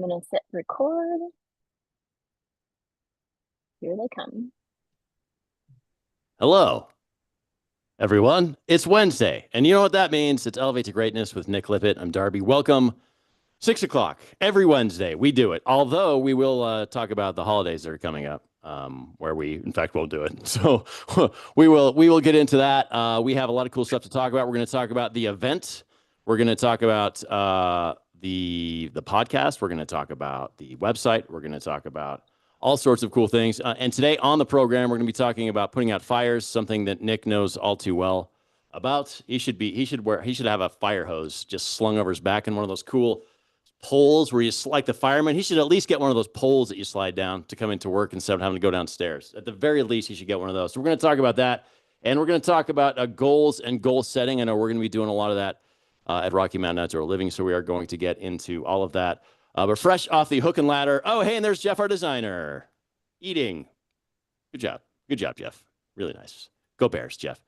gonna set record. Here they come. Hello, everyone. It's Wednesday, and you know what that means. It's Elevate to Greatness with Nick Lippitt. I'm Darby. Welcome. 6 o'clock every Wednesday. We do it. Although we will talk about the holidays that are coming up, where we, in fact, won't do it. So we will get into that. We have a lot of cool stuff to talk about. We're going to talk about the event. We're going to talk about the podcast. We're going to talk about the website. We're going to talk about all sorts of cool things. And today on the program, we're going to be talking about putting out fires, something that Nick knows all too well about. He should have a fire hose just slung over his back and one of those cool poles where you like the fireman. He should at least get one of those poles that you slide down to come into work instead of having to go downstairs. At the very least, he should get one of those. So we're going to talk about that. And we're going to talk about goals and goal setting. I know we're going to be doing a lot of that at Rocky Mountain Outdoor Living. So we are going to get into all of that. But fresh off the hook and ladder. Oh, hey, and there's Jeff, our designer. Eating. Good job. Good job, Jeff. Really nice. Go Bears, Jeff.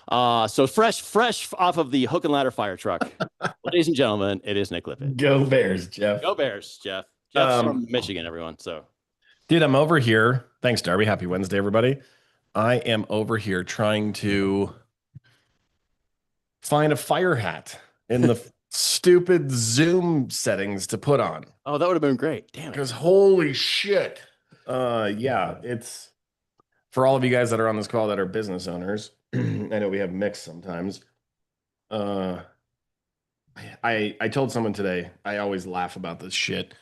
So fresh off of the hook and ladder fire truck. Ladies and gentlemen, it is Nick Lippitt. Go Bears, Jeff. Go Bears, Jeff. Jeff's from Michigan, everyone. So, dude, I'm over here. Thanks, Darby. Happy Wednesday, everybody. I am over here trying to find a fire hat in the stupid Zoom settings to put on. Oh, that would have been great. Damn it. Because holy shit. Yeah, it's for all of you guys that are on this call that are business owners. I know we have mixed sometimes. I told someone today, I always laugh about this shit.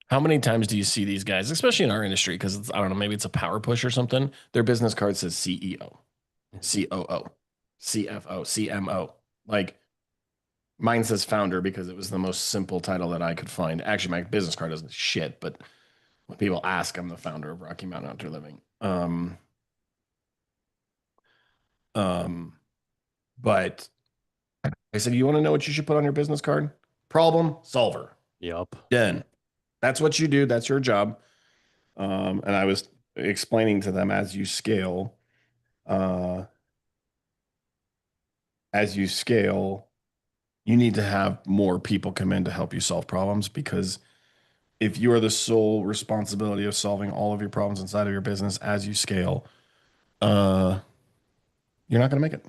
How many times do you see these guys, especially in our industry, because I don't know, maybe it's a power push or something. Their business card says CEO, COO, CFO, CMO. Like mine says founder because it was the most simple title that I could find. Actually, my business card doesn't shit, but when people ask, I'm the founder of Rocky Mountain Outdoor Living. But I said, you want to know what you should put on your business card? Problem solver. Yep. Done. That's what you do. That's your job. And I was explaining to them as you scale, you need to have more people come in to help you solve problems, because if you are the sole responsibility of solving all of your problems inside of your business as you scale, you're not going to make it.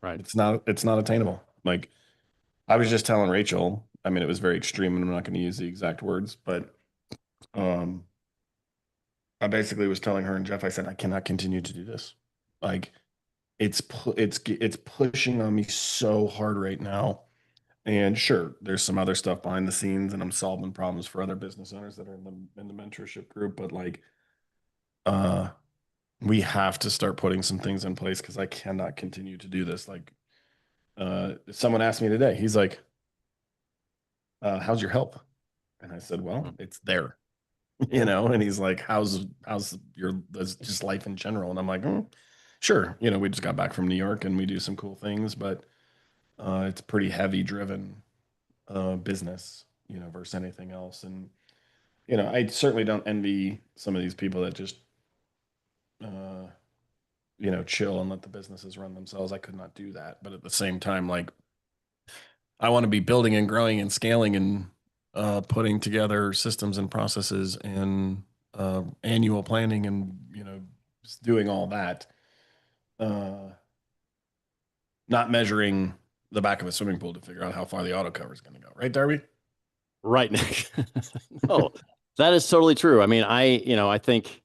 Right. It's not attainable. Like I was just telling Rachel, I mean, it was very extreme and I'm not going to use the exact words, but I basically was telling her and Jeff, I said, I cannot continue to do this. Like it's pushing on me so hard right now. And sure, there's some other stuff behind the scenes and I'm solving problems for other business owners that are in the mentorship group, but like we have to start putting some things in place because I cannot continue to do this. Like someone asked me today, he's like, how's your help? And I said, well, it's there, and he's like, how's your just life in general? And I'm like, sure. We just got back from New York and we do some cool things, but it's pretty heavy driven business, versus anything else. And, I certainly don't envy some of these people that just, chill and let the businesses run themselves. I could not do that. But at the same time, like I want to be building and growing and scaling and putting together systems and processes and annual planning and, just doing all that. Not measuring the back of a swimming pool to figure out how far the auto cover is going to go. Right, Darby? Right, Nick. No, that is totally true. I mean, I think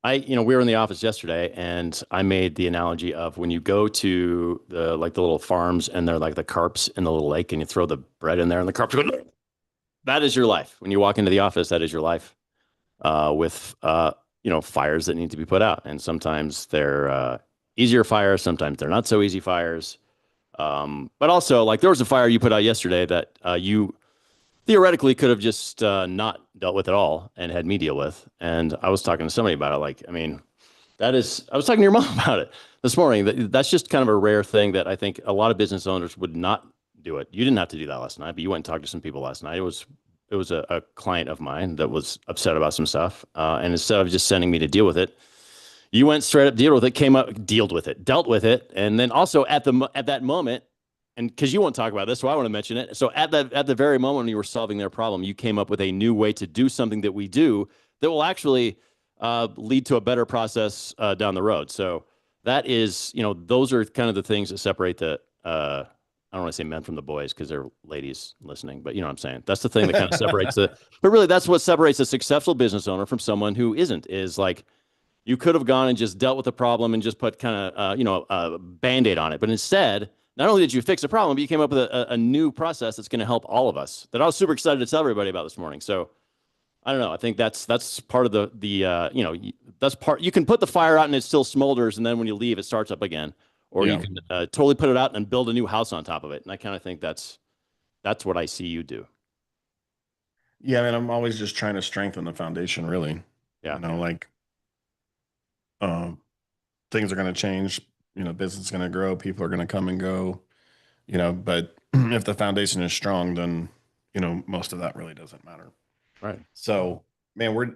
we were in the office yesterday and I made the analogy of when you go to the little farms and they're like the carps in the little lake and you throw the bread in there and the carps go, that is your life. When you walk into the office, that is your life with, fires that need to be put out. And sometimes they're easier fires. Sometimes they're not so easy fires. But also like there was a fire you put out yesterday that you theoretically could have just not dealt with at all and had me deal with. And I was talking to somebody about it. Like, I mean, I was talking to your mom about it this morning. That's just kind of a rare thing that I think a lot of business owners would not do it. You didn't have to do that last night, but you went and talked to some people last night. It was a client of mine that was upset about some stuff. And instead of just sending me to deal with it, you went straight up, dealt with it. And then also at that moment, and because you won't talk about this, so I want to mention it. So at the very moment when you were solving their problem, you came up with a new way to do something that we do that will actually lead to a better process down the road. So that is, those are kind of the things that separate the I don't want to say men from the boys because they're ladies listening, but you know what I'm saying? That's the thing that kind of separates but really that's what separates a successful business owner from someone who isn't, is like, you could have gone and just dealt with the problem and just put kind of, a Band-Aid on it. But instead, not only did you fix a problem, but you came up with a new process that's going to help all of us that I was super excited to tell everybody about this morning. So I don't know. I think that's part of that's part, you can put the fire out and it still smolders. And then when you leave, it starts up again. Or you can totally put it out and build a new house on top of it. And I kind of think that's what I see you do. Yeah, I mean, I'm always just trying to strengthen the foundation, really. Yeah. Things are going to change, business is going to grow, people are going to come and go, but if the foundation is strong, then, most of that really doesn't matter. Right. So, man, we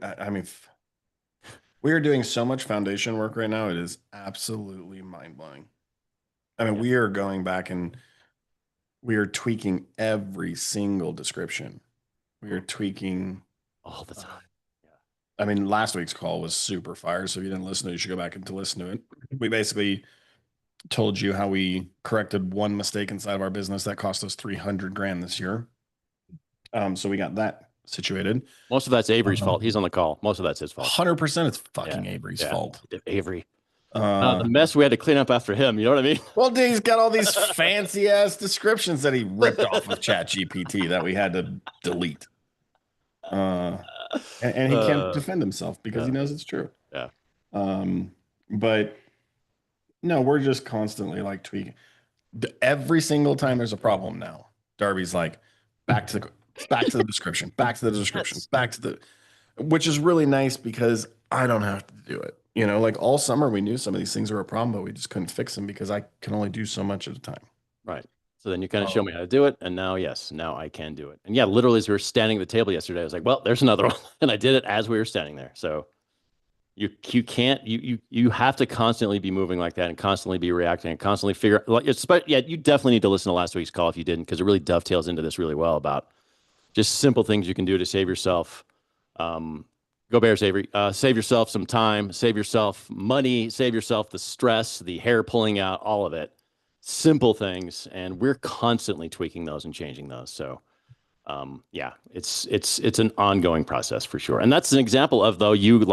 are doing so much foundation work right now. It is absolutely mind blowing. I mean, we are going back and we are tweaking every single description. We are tweaking all the time. I mean, last week's call was super fire. So if you didn't listen to it, you should go back and listen to it. We basically told you how we corrected one mistake inside of our business that cost us $300,000 this year. So we got that situated. Most of that's Avery's fault. He's on the call. Most of that's his fault. 100% it's fucking Avery's fault. Avery. The mess we had to clean up after him. You know what I mean? Well, dude, he's got all these fancy ass descriptions that he ripped off of ChatGPT that we had to delete. And he can't defend himself because he knows it's true. Yeah. But no, we're just constantly like tweaking. Every single time there's a problem now, Darby's like, back to the description, which is really nice because I don't have to do it. Like all summer we knew some of these things were a problem, but we just couldn't fix them because I can only do so much at a time. Right. So then you kind of show me how to do it. And now I can do it. And yeah, literally as we were standing at the table yesterday, I was like, well, there's another one. And I did it as we were standing there. So you can't, you have to constantly be moving like that and constantly be reacting and constantly figure you definitely need to listen to last week's call if you didn't, because it really dovetails into this really well about just simple things you can do to save yourself. Go Bears, Avery. Save yourself some time, save yourself money, save yourself the stress, the hair pulling out, all of it. Simple things, and we're constantly tweaking those and changing those. So, it's an ongoing process for sure. And that's an example of, though, you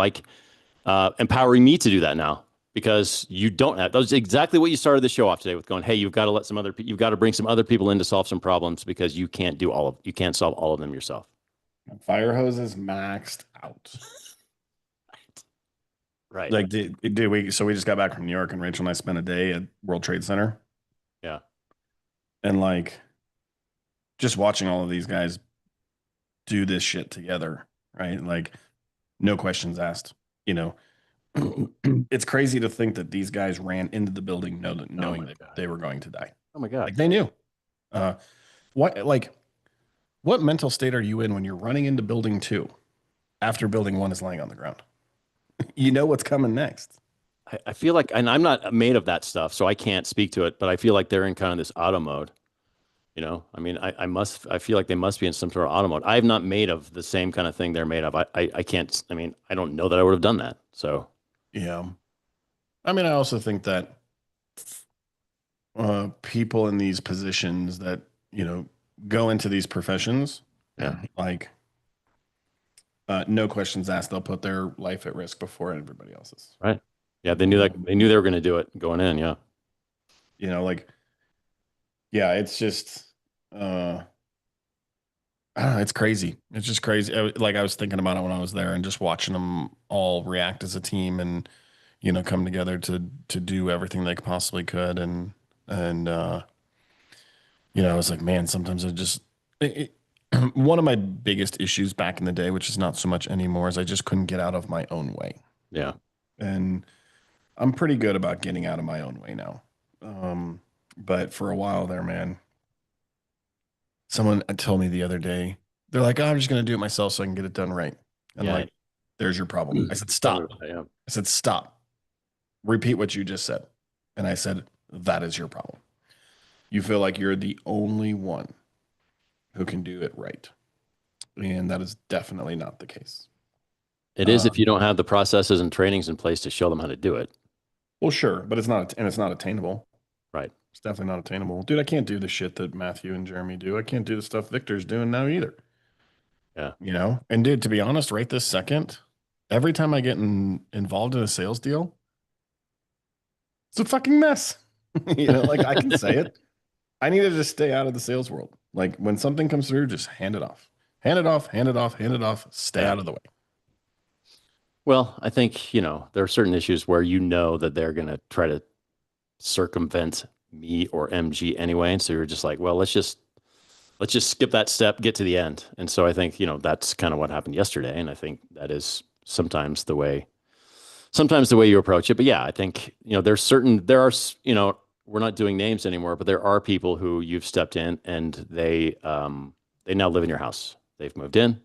empowering me to do that now, because you don't have. That was exactly what you started the show off today with, going, hey, you've got to bring some other people in to solve some problems because you can't solve all of them yourself. Fire hose is maxed out. Right. Like, we just got back from New York, and Rachel and I spent a day at World Trade Center. Yeah. And like, just watching all of these guys do this shit together, right? Like, no questions asked. It's crazy to think that these guys ran into the building knowing that they were going to die. Oh my God. Like, they knew. What mental state are you in when you're running into building 2 after building 1 is lying on the ground? You know what's coming next. I feel like, and I'm not made of that stuff, so I can't speak to it, but I feel like they're in kind of this auto mode. I mean, I feel like they must be in some sort of auto mode. I'm not made of the same kind of thing they're made of. I can't, I don't know that I would have done that. So, yeah. I mean, I also think that people in these positions that, go into these professions, like, no questions asked, they'll put their life at risk before everybody else's. Right. Yeah. They knew they were going to do it going in. Yeah. It's just, I don't know. It's crazy. It's just crazy. I was thinking about it when I was there and just watching them all react as a team and, come together to do everything they possibly could. And I was like, man, sometimes one of my biggest issues back in the day, which is not so much anymore, is I just couldn't get out of my own way. Yeah. And I'm pretty good about getting out of my own way now. But for a while there, man, someone told me the other day, they're like, oh, I'm just going to do it myself so I can get it done right. And like, there's your problem. I said, stop. I said, stop. Repeat what you just said. And I said, that is your problem. you feel like you're the only one who can do it right. And that is definitely not the case. It is if you don't have the processes and trainings in place to show them how to do it. Well, sure, but it's not attainable. Right. It's definitely not attainable. Dude, I can't do the shit that Matthew and Jeremy do. I can't do the stuff Victor's doing now either. Yeah. You know? And dude, to be honest, right this second, every time I get involved in a sales deal, it's a fucking mess. You know, like I can say it. I need to just stay out of the sales world. Like when something comes through, just hand it off. Hand it off, hand it off, hand it off. Stay out of the way. Well, I think, there are certain issues where that they're going to try to circumvent me or MG anyway. And so you're just like, well, let's just skip that step, get to the end. And so I think, that's kind of what happened yesterday. And I think that is sometimes the way you approach it. But yeah, I think, we're not doing names anymore, but there are people who you've stepped in and they now live in your house. They've moved in.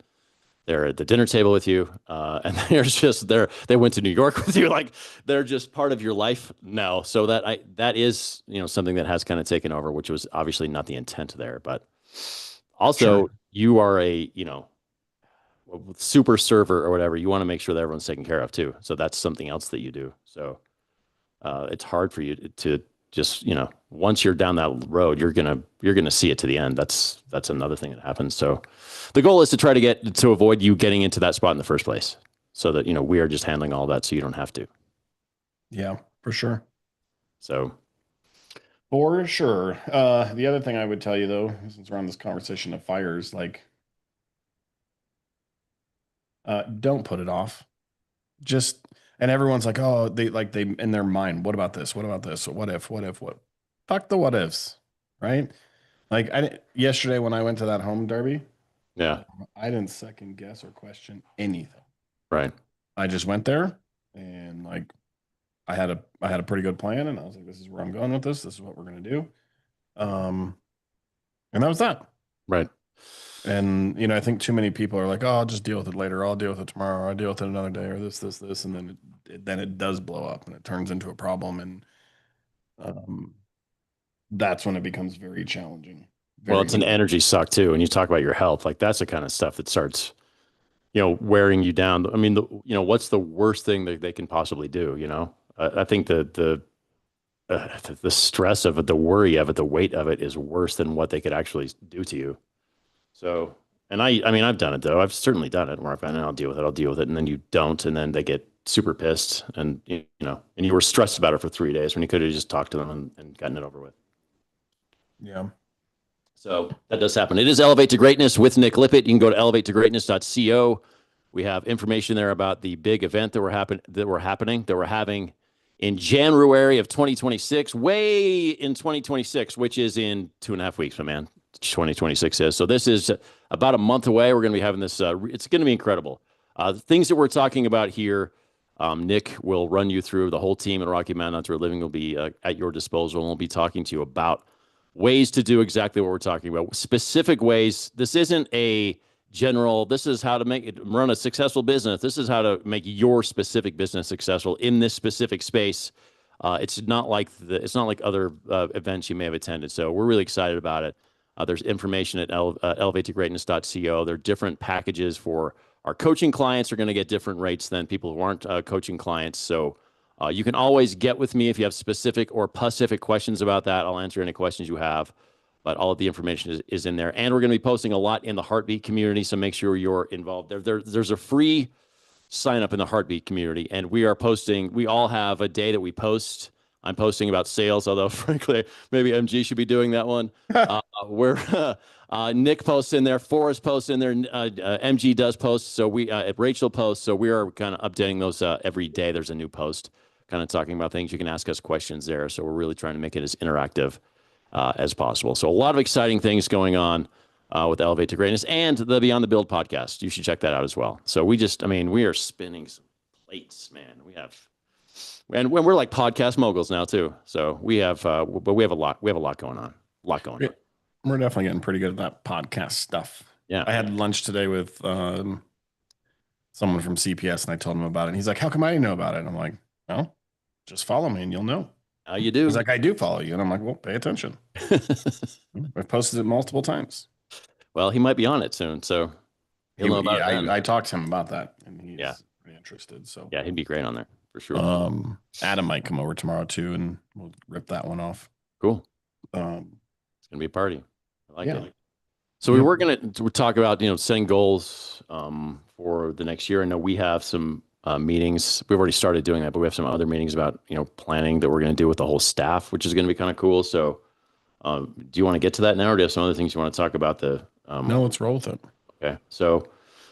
They're at the dinner table with you, and they went to New York with you. Like they're just part of your life now. So that is something that has kind of taken over, which was obviously not the intent there. But also, you are a super server or whatever. You want to make sure that everyone's taken care of too. So that's something else that you do. So it's hard for you to just once you're down that road, you're gonna see it to the end. That's another thing that happens. So the goal is to try to avoid you getting into that spot in the first place, so that we are just handling all that, so you don't have to. Yeah, for sure. So for sure. The other thing I would tell you though, since we're on this conversation of fires, like don't put it off. And everyone's like, oh, they in their mind, what about this? What about this? What if? Fuck the what ifs, right? Like yesterday when I went to that home derby, yeah, I didn't second guess or question anything. Right. I just went there and like I had a pretty good plan, and I was like, this is where I'm going with this. This is what we're gonna do. And that was that. Right. And I think too many people are like, oh, I'll just deal with it later. I'll deal with it tomorrow. I'll deal with it another day, or this, and then it does blow up and it turns into a problem, and that's when it becomes very challenging. Well, it's an energy suck too. And you talk about your health, like that's the kind of stuff that starts, wearing you down. I mean, what's the worst thing that they can possibly do? I think the stress of it, the worry of it, the weight of it is worse than what they could actually do to you. So, and I mean, I've done it though. I've certainly done it where I'll deal with it. And then you don't, and then they get super pissed and, and you were stressed about it for 3 days when you could have just talked to them and gotten it over with. Yeah. So that does happen. It is Elevate to Greatness with Nick Lippitt. You can go to elevatetogreatness.co. We have information there about the big event that we're having in January of 2026, way in 2026, which is in 2.5 weeks, my man. 2026 is. So this is about a month away. We're going to be having this. It's going to be incredible. Things that we're talking about here, Nick will run you through. The whole team at Rocky Mountain Outdoor Living will be at your disposal, and we'll be talking to you about ways to do exactly what we're talking about. Specific ways. This isn't a general, this is how to run a successful business. This is how to make your specific business successful in this specific space. It's not like other events you may have attended. So we're really excited about it. There's information at elevatetogreatness.co. There are different packages for our coaching clients are going to get different rates than people who aren't coaching clients. So you can always get with me if you have specific or pacific questions about that. I'll answer any questions you have, but all of the information is in there. And we're going to be posting a lot in the Heartbeat community, so make sure you're involved. There's a free sign up in the Heartbeat community, and we all have a day that we post. I'm posting about sales, although frankly, maybe MG should be doing that one. Nick posts in there, Forrest posts in there, MG does post. So Rachel posts. So we are kind of updating those every day. There's a new post kind of talking about things. You can ask us questions there. So we're really trying to make it as interactive as possible. So a lot of exciting things going on with Elevate to Greatness and the Beyond the Build podcast. You should check that out as well. So we are spinning some plates, man. And when we're like podcast moguls now too. So we have a lot going on. We're definitely getting pretty good at that podcast stuff. Yeah. I had lunch today with someone from CPS, and I told him about it. And he's like, how come I didn't know about it? And I'm like, well, just follow me and you'll know. Now you do. He's like, I do follow you. And I'm like, well, pay attention. I've posted it multiple times. Well, he might be on it soon, so he'll know about it then. I talked to him about that, and he's Yeah. pretty interested. So Yeah, he'd be great on there for sure. Adam might come over tomorrow too, and we'll rip that one off. Cool. Um, It's gonna be a party. I like Yeah. it. So we were gonna talk about setting goals for the next year. I know we have some meetings. We've already started doing that, but we have some other meetings about planning that we're going to do with the whole staff, which is going to be kind of cool. So, do you want to get to that now, or do you have some other things you want to talk about? No, let's roll with it. Okay. So,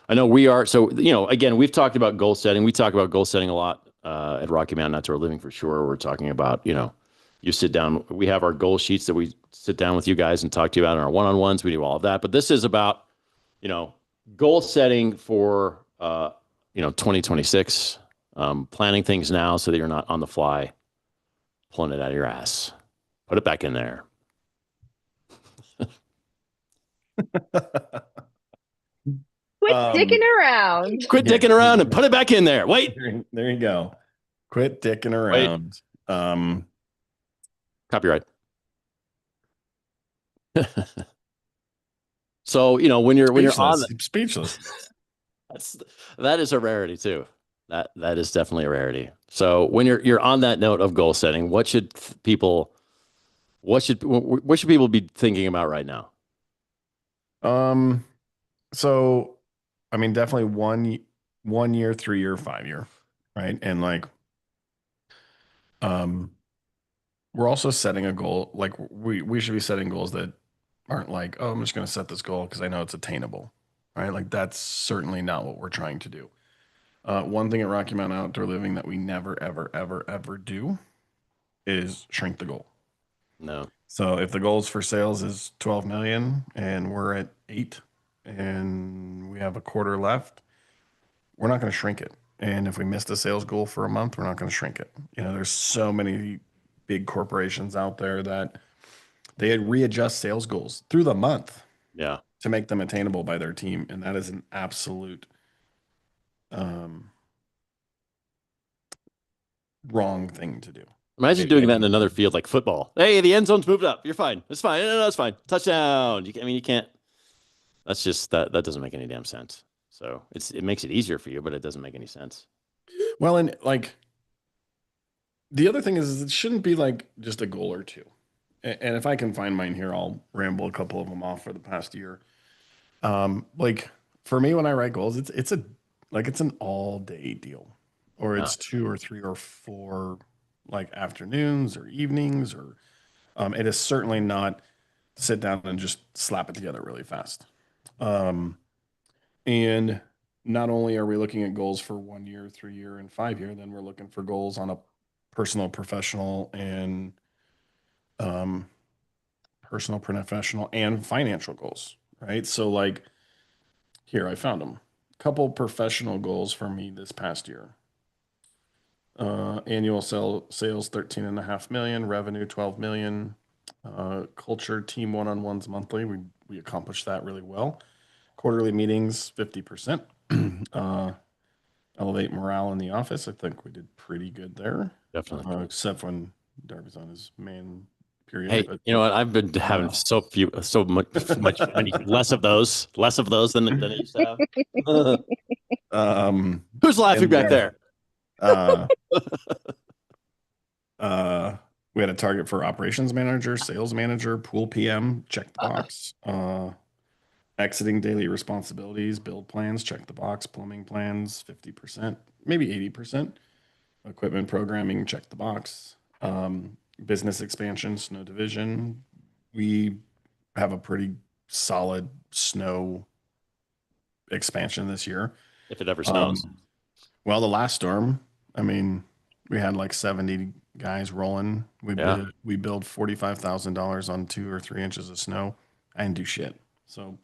I know we are. So, again, we've talked about goal setting. We talk about goal setting a lot at Rocky Mountain Outdoor Living for sure. We're talking about you sit down. We have our goal sheets that we sit down with you guys and talk to you about in our one-on-ones. We do all of that, but this is about goal setting for 2026, planning things now so that you're not on the fly pulling it out of your ass. Put it back in there. Quit dicking around. Quit dicking around and put it back in there. Wait. There you go. Quit dicking around. Copyright. So, when you're on speechless. That is a rarity too. That is definitely a rarity. So when you're on that note of goal setting, what should people be thinking about right now? So I mean, definitely 1 year, 3 year, 5 year, right? And we're also setting a goal. Like we should be setting goals that aren't like, oh, I'm just going to set this goal because I know it's attainable, right? Like that's certainly not what we're trying to do. One thing at Rocky Mountain Outdoor Living that we never, ever, ever, ever do is shrink the goal. No. So if the goals for sales is 12 million and we're at 8 and we have a quarter left, we're not going to shrink it. And if we missed a sales goal for a month, we're not going to shrink it. There's so many big corporations out there that they readjust sales goals through the month. Yeah. To make them attainable by their team. And that is an absolute wrong thing to do. Imagine doing that in another field like football. Hey, the end zone's moved up. You're fine. It's fine. No, it's fine. Touchdown. You can't. That's just that doesn't make any damn sense. So it makes it easier for you, but it doesn't make any sense. Well, and like the other thing is it shouldn't be like just a goal or two. And if I can find mine here, I'll ramble a couple of them off for the past year. Like for me, when I write goals, it's an all day deal, or it's 2 or 3 or 4 like afternoons or evenings, or it is certainly not sit down and just slap it together really fast. And not only are we looking at goals for 1 year, 3 year, and 5 year, then we're looking for goals on a personal, professional, and financial goals, right? So like here, I found them. Couple professional goals for me this past year. Annual sales 13.5 million, revenue 12 million, culture team one-on-ones monthly. We accomplished that really well. Quarterly meetings 50%. Elevate morale in the office. I think we did pretty good there. Definitely. Except when Darby's on his man period. Hey, you know what? I've been having so much less of those than I used to have. Who's laughing back there? We had a target for operations manager, sales manager, pool PM, check the box. Exiting daily responsibilities, build plans, check the box, plumbing plans, 50%, maybe 80%. Equipment programming, check the box. Business expansion, snow division. We have a pretty solid snow expansion this year. If it ever snows. Well, the last storm, I mean, we had like 70 guys rolling. We built $45,000 on 2 or 3 inches of snow. I didn't do shit. So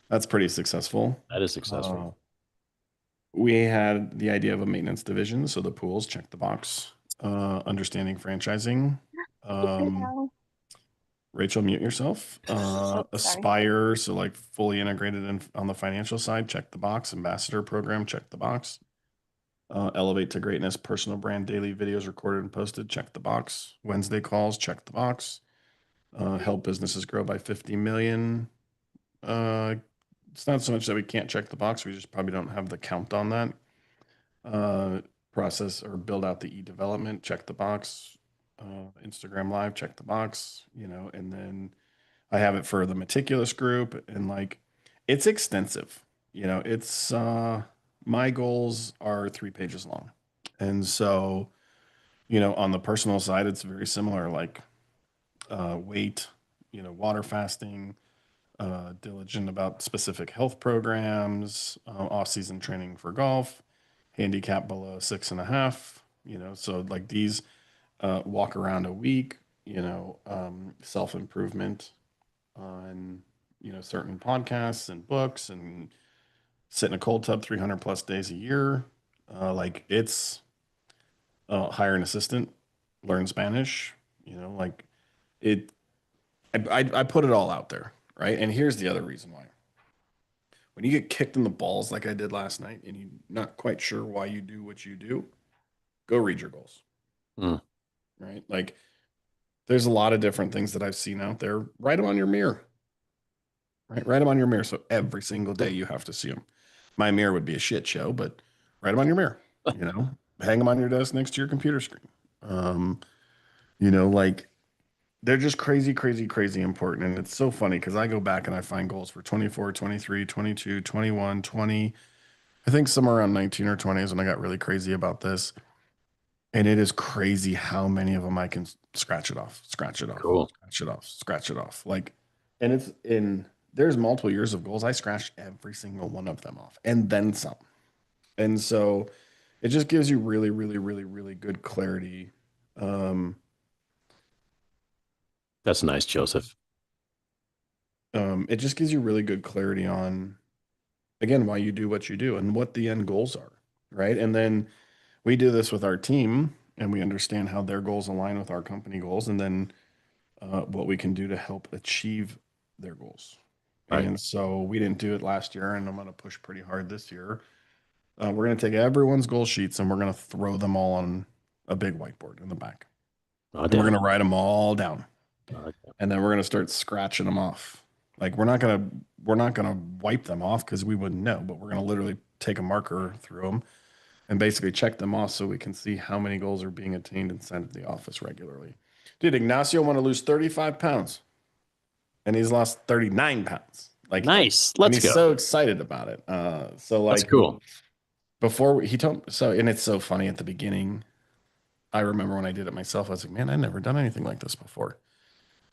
that's pretty successful. That is successful. We had the idea of a maintenance division. So the pools, check the box. Understanding franchising. Rachel, mute yourself. Aspire, so like fully integrated on the financial side, check the box. Ambassador program, check the box. Elevate to Greatness personal brand daily videos recorded and posted. Check the box. Wednesday calls. Check the box. Help businesses grow by 50 million. It's not so much that we can't check the box. We just probably don't have the count on that. Process or build out the e-development. Check the box. Instagram Live. Check the box. And then I have it for the meticulous group, and like it's extensive. It's my goals are 3 pages long. And so, on the personal side, it's very similar, like weight, water fasting, diligent about specific health programs, off-season training for golf, handicap below 6.5, so like these walk around a week, self-improvement on, certain podcasts and books, and sit in a cold tub 300 plus days a year. Like it's hire an assistant, learn Spanish, like it, I put it all out there. Right. And here's the other reason why. When you get kicked in the balls like I did last night and you're not quite sure why you do what you do, go read your goals. Right. Like there's a lot of different things that I've seen out there. Write them on your mirror. Right. Write them on your mirror. So every single day you have to see them. My mirror would be a shit show, but write them on your mirror, hang them on your desk next to your computer screen. Like they're just crazy, crazy, crazy important. And it's so funny because I go back and I find goals for 24, 23, 22, 21, 20. I think somewhere around 19 or 20 is when I got really crazy about this. And it is crazy how many of them I can scratch it off, Cool. scratch it off. Like, and there's multiple years of goals. I scratched every single one of them off and then some. And so it just gives you really, really, really, really good clarity. That's nice, Joseph. It just gives you really good clarity on, again, why you do what you do and what the end goals are, right? And then we do this with our team, and we understand how their goals align with our company goals, and then what we can do to help achieve their goals. Right. And so we didn't do it last year, and I'm going to push pretty hard this year. We're going to take everyone's goal sheets and we're going to throw them all on a big whiteboard in the back. And we're going to write them all down. And then we're going to start scratching them off. Like we're not going to wipe them off because we wouldn't know, but we're going to literally take a marker through them and basically check them off so we can see how many goals are being attained inside of the office regularly. Dude, Ignacio want to lose 35 pounds and he's lost 39 pounds. Like nice. Let's go. He's so excited about it. So like, that's cool. Before he told me, and it's so funny at the beginning, I remember when I did it myself, I was like, man, I've never done anything like this before.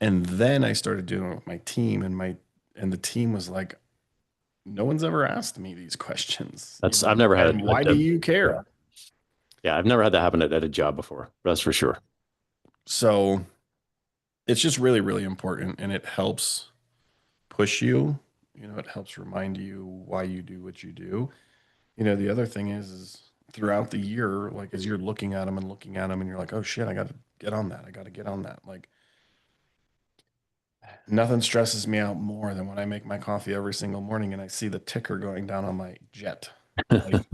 And then I started doing it with my team, and the team was like, no one's ever asked me these questions. I've never had it. Why do you care? Yeah, I've never had that happen at a job before. That's for sure. So it's just really, really important, and it helps push you. It helps remind you why you do what you do. The other thing is throughout the year, like as you're looking at them and you're like, oh shit, I got to get on that. Like nothing stresses me out more than when I make my coffee every single morning and I see the ticker going down on my jet. Like,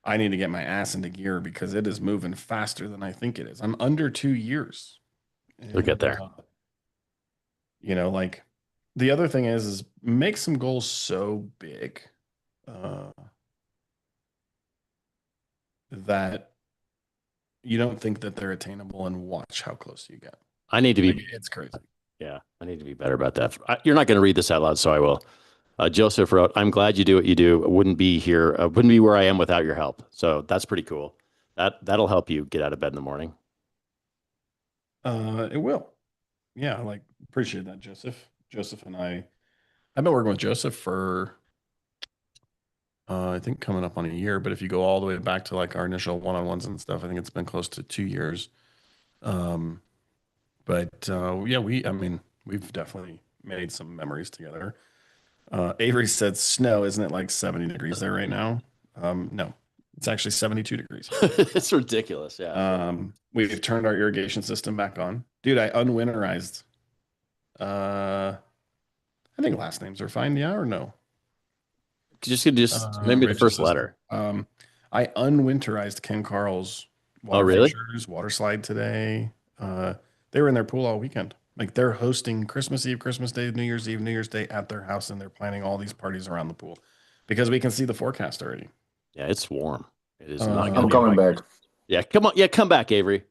I need to get my ass into gear because it is moving faster than I think it is. I'm under 2 years. You'll get there. Like the other thing is make some goals so big that you don't think that they're attainable, and watch how close you get. I need to be. It's crazy. Yeah, I need to be better about that. You're not going to read this out loud, so I will. Joseph wrote, "I'm glad you do what you do. Wouldn't be here. Wouldn't be where I am without your help." So that's pretty cool. That'll help you get out of bed in the morning. It will. Yeah, like appreciate that, Joseph. Joseph and I've been working with Joseph for I think coming up on a year, but if you go all the way back to like our initial one-on-ones and stuff, I think it's been close to 2 years. Yeah, we've definitely made some memories together. Avery said snow, isn't it like 70 degrees there right now? No, it's actually 72 degrees. It's ridiculous. Yeah. We've turned our irrigation system back on. Dude, I unwinterized. I think last names are fine. Yeah or no? Just maybe the first letter. I unwinterized Ken Carl's Oh, water really? features, water slide today. They were in their pool all weekend. Like they're hosting Christmas Eve, Christmas Day, New Year's Eve, New Year's Day at their house, and they're planning all these parties around the pool because we can see the forecast already. Yeah, it's warm. It is not I'm going to be coming like back. Yeah, come on. Yeah, come back, Avery.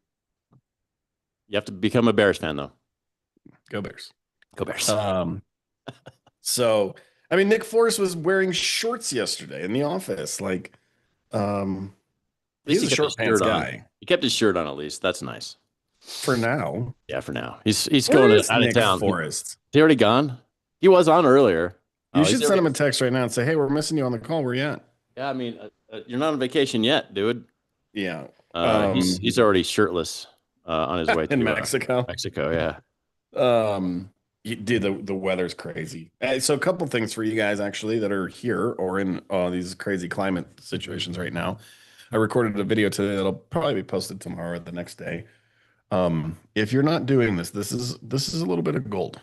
You have to become a Bears fan, though. Go Bears. Go Bears. So I mean, Nick Forrest was wearing shorts yesterday in the office. Like, At he's least a he kept short his pants shirt on. guy He kept his shirt on at least. That's nice. for now. Yeah, for now. He's Where going is out of Nick town. Forrest? He already gone? He was on earlier. You He's should send already- him a text right now and say, "Hey, we're missing you on the call. Where you at?" Yeah, I mean, you're not on vacation yet, dude. Yeah, He's already shirtless on his way to in Mexico. Mexico, yeah. Dude, the weather's crazy. So a couple things for you guys actually that are here or in these crazy climate situations right now. I recorded a video today that'll probably be posted tomorrow or the next day. If you're not doing this, this is a little bit of gold.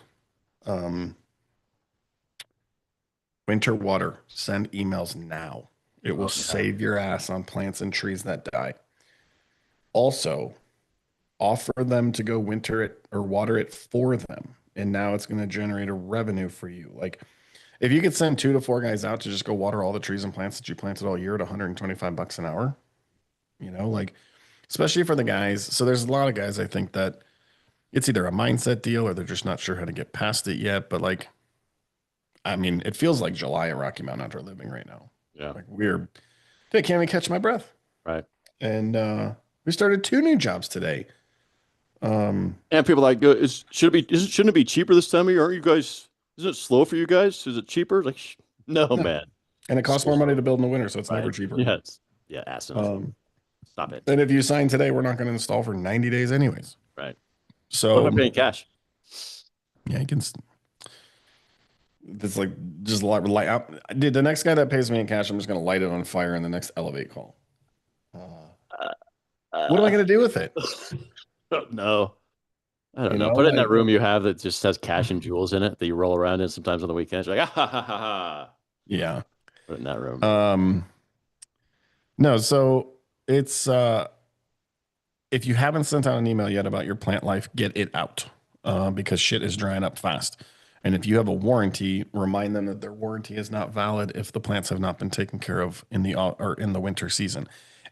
Winter water, send emails now. It will save your ass on plants and trees that die. Also, offer them to go winter it or water it for them. And now it's going to generate a revenue for you. Like if you could send 2 to 4 guys out to just go water all the trees and plants that you planted all year at $125 an hour, like especially for the guys. So there's a lot of guys I think that it's either a mindset deal or they're just not sure how to get past it yet. But like, I mean, it feels like July at Rocky Mountain Outdoor Living right now. Yeah. Like weird. I can't even catch my breath. Right. And we started 2 new jobs today. And people are like, shouldn't it be cheaper this time of year? Aren't you guys? Isn't it slow for you guys? Is it cheaper? Like, no, man. And it costs more money to build in the winter, so it's never cheaper. Yeah, awesome. Stop it. And if you sign today, we're not going to install for 90 days anyways. Right. So What am I paying cash? Yeah, you can. It's like just light up. Dude, the next guy that pays me in cash, I'm just going to light it on fire in the next Elevate call. What am I going to do with it? No. I don't know. Put it in that room you have that just has cash and jewels in it that you roll around in sometimes on the weekends. You're like, ha ha ha ha. Yeah. Put it in that room. No, so it's if you haven't sent out an email yet about your plant life, get it out because shit is drying up fast. And if you have a warranty, remind them that their warranty is not valid if the plants have not been taken care of in the winter season,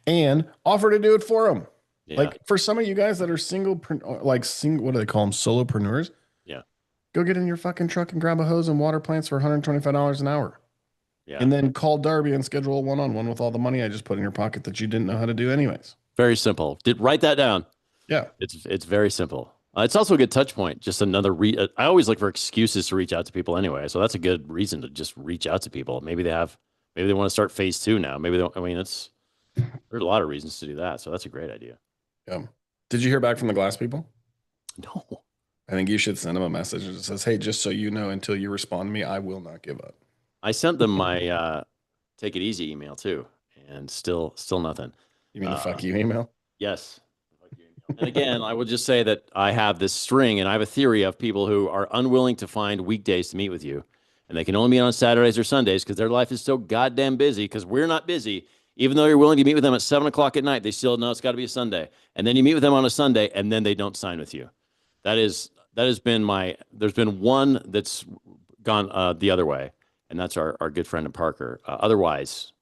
and offer to do it for them. Yeah. Like for some of you guys that are what do they call them? Solopreneurs. Yeah. Go get in your fucking truck and grab a hose and water plants for $125 an hour. Yeah. And then call Darby and schedule a one-on-one with all the money I just put in your pocket that you didn't know how to do anyways. Very simple. Write that down. Yeah. It's very simple. It's also a good touch point. Just another I always look for excuses to reach out to people anyway. So that's a good reason to just reach out to people. Maybe they want to start phase 2 now. Maybe they don't. I mean, there's a lot of reasons to do that. So that's a great idea. Yeah. Did you hear back from the glass people? No. I think you should send them a message that says, "Hey, just so you know, until you respond to me, I will not give up." I sent them my take it easy email too, and still nothing. You mean the fuck you email? Yes. And again, I will just say that I have this string and I have a theory of people who are unwilling to find weekdays to meet with you. And they can only meet on Saturdays or Sundays because their life is so goddamn busy because we're not busy. Even though you're willing to meet with them at 7:00 at night, they still know it's got to be a Sunday. And then you meet with them on a Sunday and then they don't sign with you. That has been there's been one that's gone the other way. And that's our good friend in Parker. Otherwise,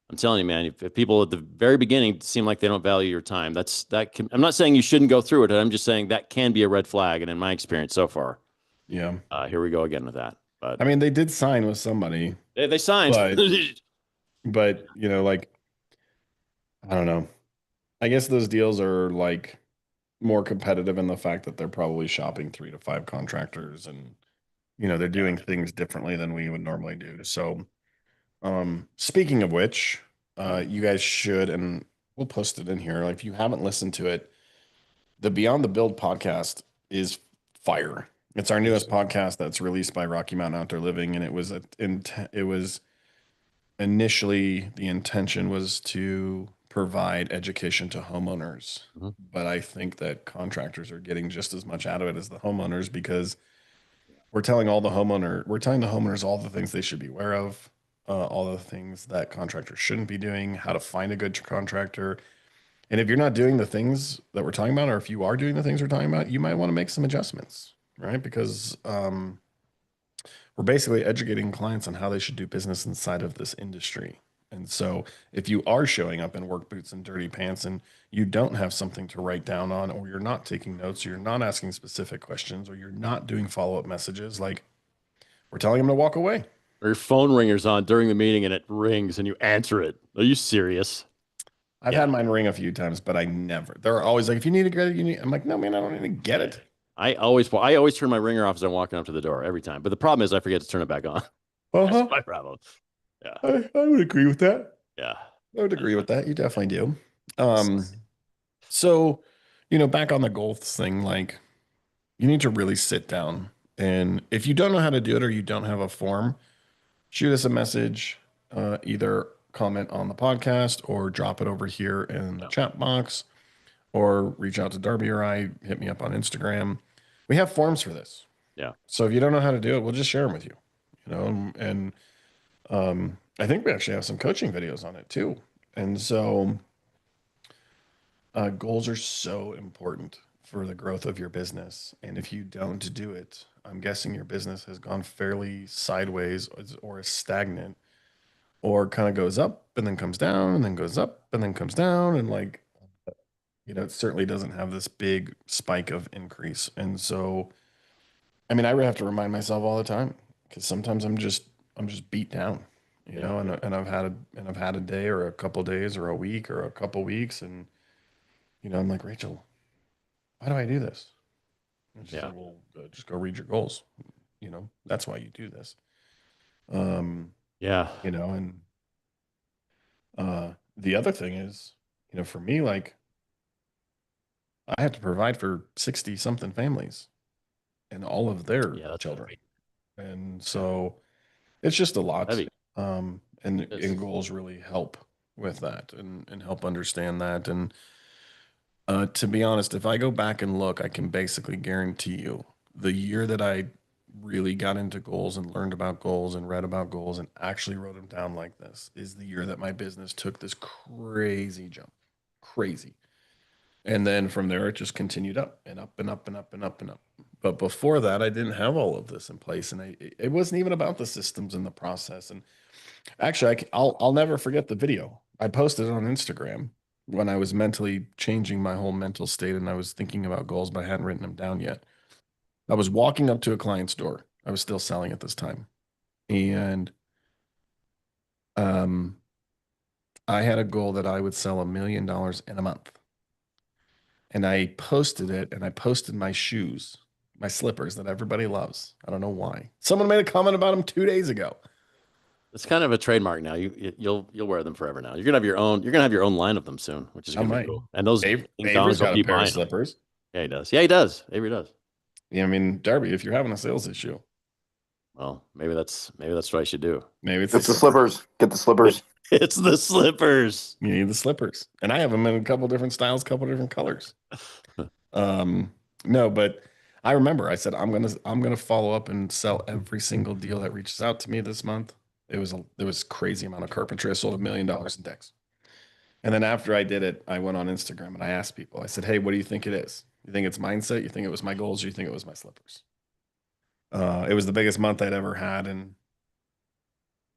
I'm telling you, man, if people at the very beginning seem like they don't value your time, I'm not saying you shouldn't go through it. I'm just saying that can be a red flag. And in my experience so far, yeah, here we go again with that. But I mean, they did sign with somebody. They signed, but like, I don't know. I guess those deals are like more competitive in the fact that they're probably shopping 3 to 5 contractors, and they're doing things differently than we would normally do. So. Speaking of which, you guys should, and we'll post it in here. Like if you haven't listened to it, the Beyond the Build podcast is fire. It's our newest podcast that's released by Rocky Mountain Outdoor Living, and it was initially the intention was to provide education to homeowners, but I think that contractors are getting just as much out of it as the homeowners because we're telling the homeowners all the things they should be aware of. all the things that contractors shouldn't be doing, how to find a good contractor. And if you're not doing the things that we're talking about, or if you are doing the things we're talking about, you might want to make some adjustments, right? Because we're basically educating clients on how they should do business inside of this industry. And so if you are showing up in work boots and dirty pants and you don't have something to write down on, or you're not taking notes, or you're not asking specific questions, or you're not doing follow-up messages, like we're telling them to walk away. Or your phone ringer's on during the meeting and it rings and you answer it. Are you serious? I've had mine ring a few times, but I never. They're always like, if you need to get it, you need. I'm like, no, man, I don't need to get it. I always turn my ringer off as I'm walking up to the door every time. But the problem is I forget to turn it back on. That's my problem. Yeah. I would agree with that. Yeah. I would agree with that. You definitely do. So, back on the goals thing, like you need to really sit down. And if you don't know how to do it or you don't have a form, shoot us a message, either comment on the podcast or drop it over here in the chat box, or reach out to Darby or I, hit me up on Instagram. We have forms for this. Yeah. So if you don't know how to do it, we'll just share them with you, and I think we actually have some coaching videos on it too. And so goals are so important for the growth of your business. And if you don't do it, I'm guessing your business has gone fairly sideways or is stagnant, or kind of goes up and then comes down and then goes up and then comes down. And like, it certainly doesn't have this big spike of increase. And so, I mean, I have to remind myself all the time, because sometimes I'm just beat down, and I've had a day or a couple days or a week or a couple weeks. And, I'm like, Rachel, why do I do this? And she said, well, just go read your goals. That's why you do this. And the other thing is, for me, like, I have to provide for 60 something families and all of their children. Great. And so it's just a lot. And goals really help with that and help understand that. And to be honest, if I go back and look, I can basically guarantee you the year that I really got into goals and learned about goals and read about goals and actually wrote them down like this is the year that my business took this crazy jump. Crazy. And then from there, it just continued up and up and up and up and up and up. But before that, I didn't have all of this in place. And it wasn't even about the systems and the process. And actually, I'll never forget the video. I posted it on Instagram when I was mentally changing my whole mental state. And I was thinking about goals, but I hadn't written them down yet. I was walking up to a client's door. I was still selling at this time. And I had a goal that I would sell $1 million in a month. And I posted it, and I posted my shoes, my slippers that everybody loves. I don't know why. Someone made a comment about them 2 days ago. It's kind of a trademark now. You'll wear them forever now. You're gonna have your own line of them soon, which is gonna be cool. And those Avery's got a pair of slippers. Yeah, he does. Yeah, he does. Avery does. Yeah, I mean, Darby, if you're having a sales issue, well, maybe that's what I should do. Maybe it's the slippers. Get the slippers. It's the slippers. You need the slippers. And I have them in a couple different styles, couple different colors. No, but I remember I said, I'm going to follow up and sell every single deal that reaches out to me this month. There was crazy amount of carpentry. I sold $1 million in decks. And then after I did it, I went on Instagram and I asked people, I said, hey, what do you think it is? You think it's mindset? You think it was my goals? Or you think it was my slippers? It was the biggest month I'd ever had. And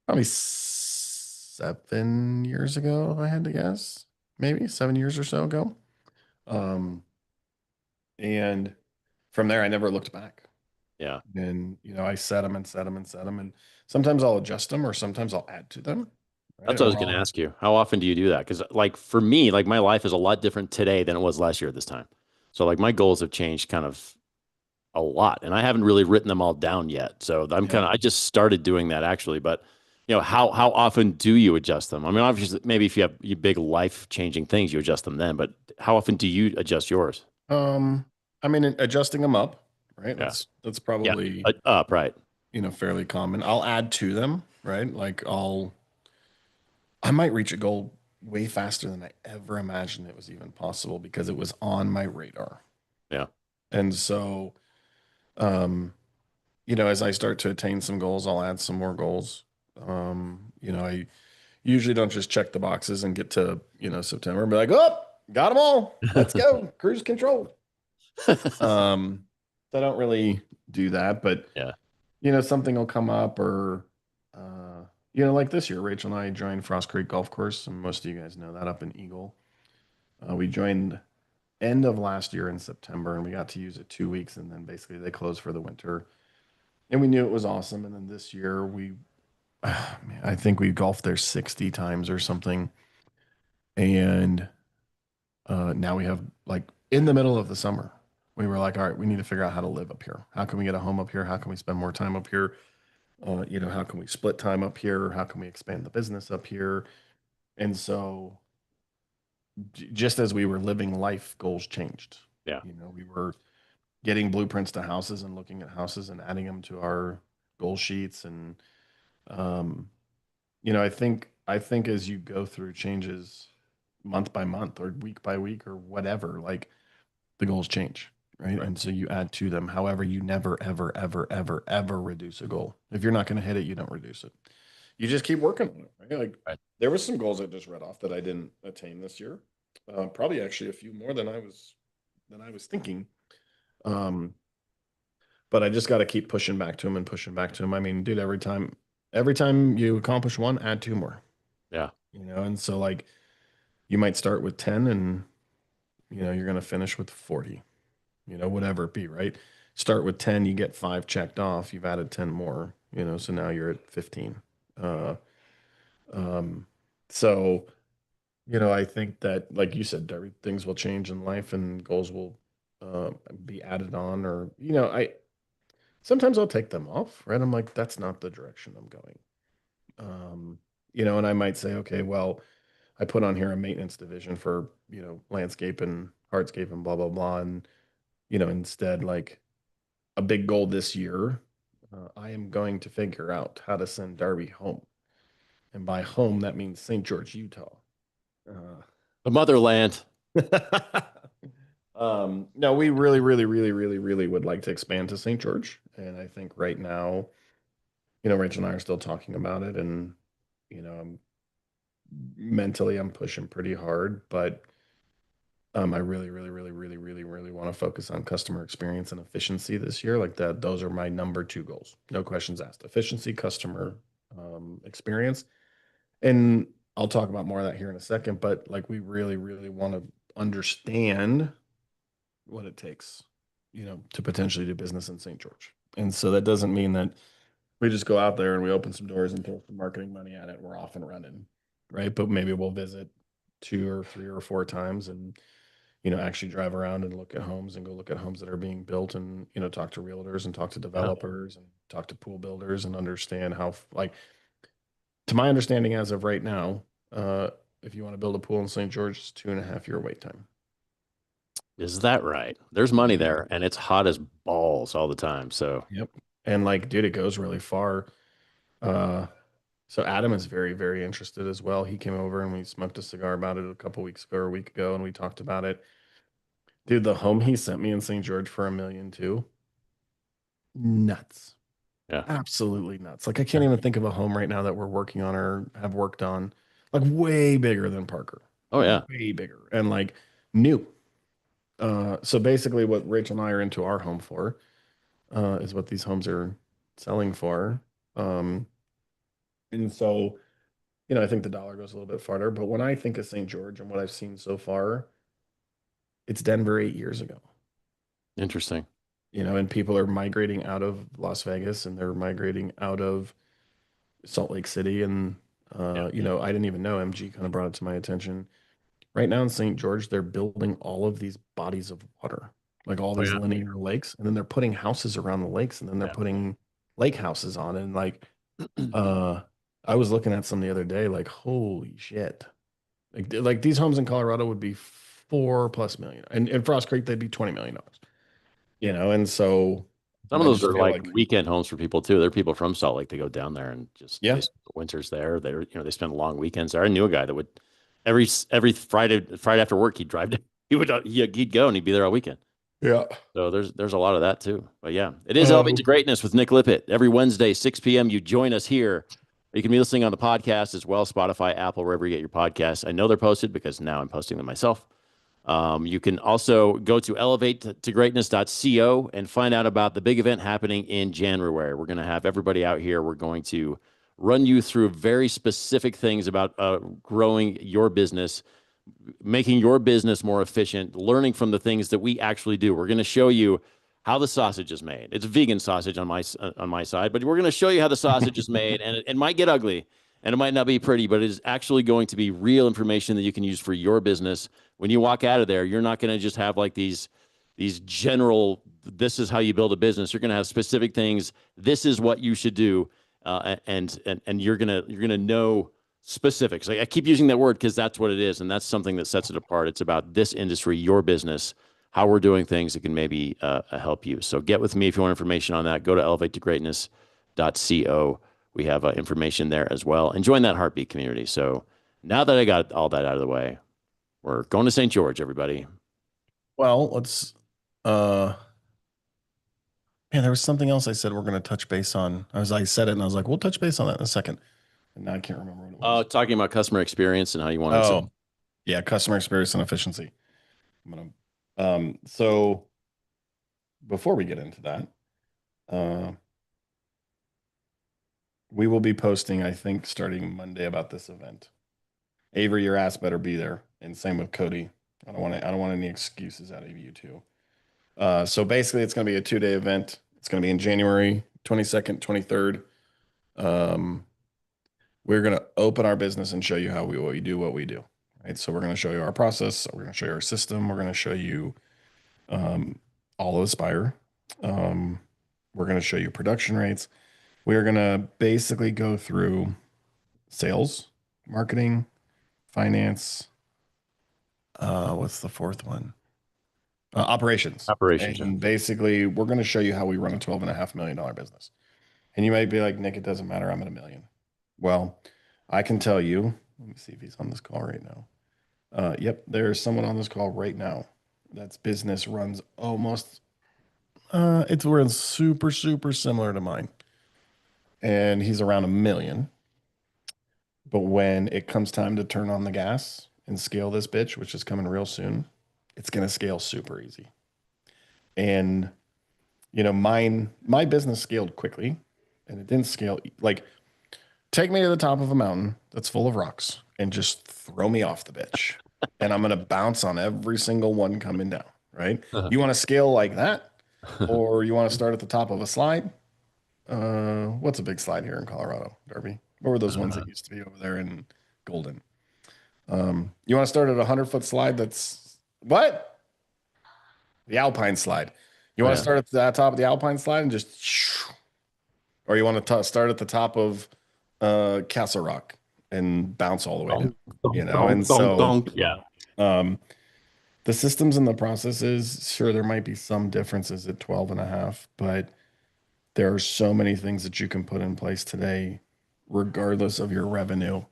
probably 7 years ago, I had to guess, maybe 7 years or so ago. And from there, I never looked back. Yeah. And, I set them and set them and set them. And sometimes I'll adjust them or sometimes I'll add to them. Right? That's what I was going to ask you. How often do you do that? Because like for me, like my life is a lot different today than it was last year at this time. So like my goals have changed kind of a lot, and I haven't really written them all down yet. So I just started doing that actually. But how often do you adjust them? I mean, obviously, maybe if you have big life changing things, you adjust them then. But how often do you adjust yours? I mean, adjusting them up, right? Yeah. That's probably up, right? Fairly common. I'll add to them, right? Like I might reach a goal way faster than I ever imagined it was even possible because it was on my radar. Yeah. And so, as I start to attain some goals, I'll add some more goals. I usually don't just check the boxes and get to, September and be like, oh, got them all. Let's go. Cruise control. So I don't really do that, but something will come up or, like this year, Rachel and I joined Frost Creek Golf Course, and most of you guys know that up in Eagle. We joined end of last year in September, and we got to use it 2 weeks, and then basically they closed for the winter. And we knew it was awesome. And then this year I think we golfed there 60 times or something. And now we have, like, in the middle of the summer, we were like, all right, we need to figure out how to live up here. How can we get a home up here? How can we spend more time up here? How can we split time up here? How can we expand the business up here? And so just as we were living life, goals changed. Yeah. We were getting blueprints to houses and looking at houses and adding them to our goal sheets. And, I think as you go through changes month by month or week by week or whatever, like, the goals change. Right. And so you add to them. However, you never, ever, ever, ever, ever reduce a goal. If you're not going to hit it, you don't reduce it. You just keep working on it. Right? Like, there was some goals I just read off that I didn't attain this year. Probably actually a few more than I was thinking. But I just got to keep pushing back to him. I mean, dude, every time you accomplish one, add two more. Yeah. And so, like, you might start with 10 and, you're going to finish with 40, whatever it be, right? Start with 10, you get 5 checked off. You've added 10 more, so now you're at 15. So, I think that, like you said, Darby, things will change in life and goals will be added on, or, sometimes I'll take them off, right? I'm like, that's not the direction I'm going. And I might say, okay, well, I put on here a maintenance division for, landscape and hardscape and blah, blah, blah. And, instead, like, a big goal this year, I am going to figure out how to send Darby home. And by home, that means St. George, Utah. The motherland. No, we really, really, really, really, really would like to expand to St. George. And I think right now, Rachel and I are still talking about it. And, mentally I'm pushing pretty hard, but I really, really, really, really, really, really want to focus on customer experience and efficiency this year. Like that, those are my number 2 goals. No questions asked. Efficiency, customer experience. And I'll talk about more of that here in a second, but, like, we really, really want to understand what it takes, to potentially do business in St. George. And so that doesn't mean that we just go out there and we open some doors and throw some marketing money at it. We're off and running, right? But maybe we'll visit 2 or 3 or 4 times and, actually drive around and look at homes and go look at homes that are being built and, talk to realtors and talk to developers and talk to pool builders and understand how, like, to my understanding as of right now, if you want to build a pool in St. George, it's 2.5 year wait time. Is that right? There's money there, and it's hot as balls all the time. So, yep. And, like, dude, it goes really far. So Adam is very, very interested as well. He came over and we smoked a cigar about it a week ago, and we talked about it. Dude, the home he sent me in St. George for $1.2 million, nuts. Yeah, absolutely nuts. Like, I can't even think of a home right now that we're working on or have worked on, like, way bigger than Parker. Oh yeah, way bigger and, like, new. So basically, what Rachel and I are into our home for is what these homes are selling for. And so, I think the dollar goes a little bit farther. But when I think of St. George and what I've seen so far, it's Denver 8 years ago. Interesting. And people are migrating out of Las Vegas and they're migrating out of Salt Lake City. And, I didn't even know. MG kind of brought it to my attention. Right now in St. George, they're building all of these bodies of water, like all these linear lakes. And then they're putting houses around the lakes, and then they're putting lake houses on it. And, like, I was looking at some the other day, like, holy shit. Like these homes in Colorado would be $4+ million. And in Frost Creek, they'd be $20 million. And so some of those are like weekend homes for people too. There are people from Salt Lake that go down there and just winters there. They spend long weekends there. I knew a guy that would every Friday after work he'd drive down. He'd go and he'd be there all weekend. Yeah. So there's a lot of that too. But yeah, it is Elevate to Greatness with Nick Lippitt. Every Wednesday, 6 p.m. You join us here You can be listening on the podcast as well, Spotify, Apple, wherever you get your podcasts. I know they're posted because now I'm posting them myself. You can also go to elevatetogreatness.co and find out about the big event happening in January. We're going to have everybody out here. We're going to run you through very specific things about growing your business, making your business more efficient, learning from the things that we actually do. We're going to show you how the sausage is made. It's vegan sausage on my side, but we're going to show you how the sausage is made, and it might get ugly and it might not be pretty, but it is actually going to be real information that you can use for your business. When you walk out of there, you're not going to just have like these general, this is how you build a business. You're going to have specific things. This is what you should do. And you're going to know specifics. I keep using that word because that's what it is. And that's something that sets it apart. It's about this industry, your business, how we're doing things that can maybe help you. So get with me if you want information on that. Go to elevatetogreatness.co. We have information there as well. And join that Heartbeat community. So now that I got all that out of the way, we're going to St. George, everybody. Well, let's man, there was something else I said we're going to touch base on. I said it and I was like, we'll touch base on that in a second. And now I can't remember what it was. Talking about customer experience and how you want to. Yeah, customer experience and efficiency. So before we get into that, we will be posting, I think, starting Monday about this event. Avery, your ass better be there, and same with Cody. I don't want any excuses out of you two. So basically, it's going to be a 2-day event. It's going to be in January 22nd, 23rd. We're going to open our business and show you how we do what we do. Right. So we're going to show you our process. We're going to show you our system. We're going to show you all of Aspire. We're going to show you production rates. We're going to basically go through sales, marketing, finance. What's the fourth one? Operations. And basically, we're going to show you how we run a $12.5 million business. And you might be like, Nick, it doesn't matter. I'm at $1 million. Well, I can tell you. Let me see if he's on this call right now. Yep, there's someone on this call right now. That's business runs almost. It's runs super similar to mine, and he's around $1 million. But when it comes time to turn on the gas and scale this bitch, which is coming real soon, it's going to scale super easy. And my business scaled quickly, and it didn't scale like. Take me to the top of a mountain that's full of rocks and just throw me off the bitch. And I'm going to bounce on every single one coming down, right? You want to scale like that? Or you want to start at the top of a slide? What's a big slide here in Colorado, Darby? What were those ones that used to be over there in Golden? You want to start at a 100-foot slide that's what? The Alpine slide. You want to start at the top of the Alpine slide and just, or you want to start at the top of Castle Rock and bounce all the way down, the systems and the processes, sure, there might be some differences at 12.5, but there are so many things that you can put in place today, regardless of your revenue.